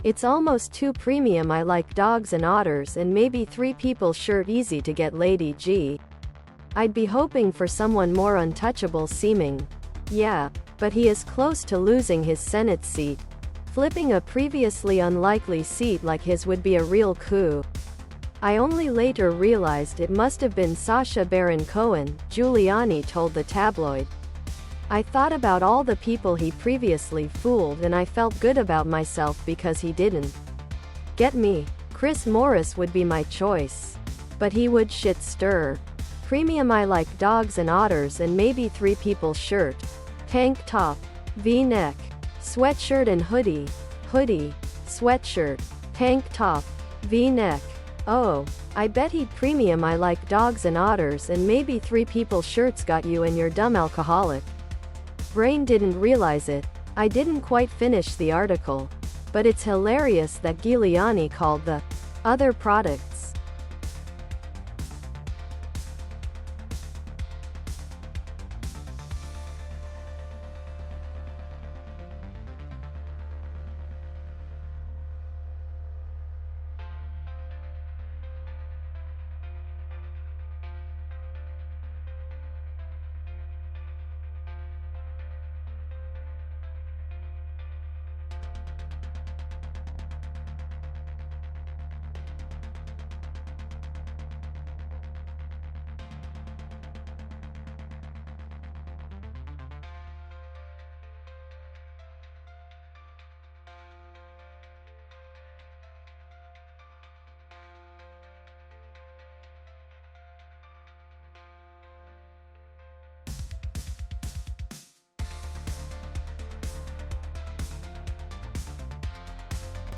It's almost too premium. I like dogs and otters and maybe 3 people shirt easy to get Lady G. I'd be hoping for someone more untouchable seeming. Yeah, but he is close to losing his Senate seat. Flipping a previously unlikely seat like his would be a real coup. I only later realized it must have been Sacha Baron Cohen, Giuliani told the tabloid. I thought about all the people he previously fooled and I felt good about myself because he didn't get me. Chris Morris would be my choice. But he would shit stir. Premium. I like dogs and otters and maybe 3 people shirt. Tank top. V-neck. Sweatshirt and hoodie. Hoodie. Sweatshirt. Tank top. V-neck. Oh, I bet he'd premium. I like dogs and otters and maybe 3 people shirts got you and you're dumb alcoholic. Brain didn't realize it. I didn't quite finish the article. But it's hilarious that Giuliani called the other products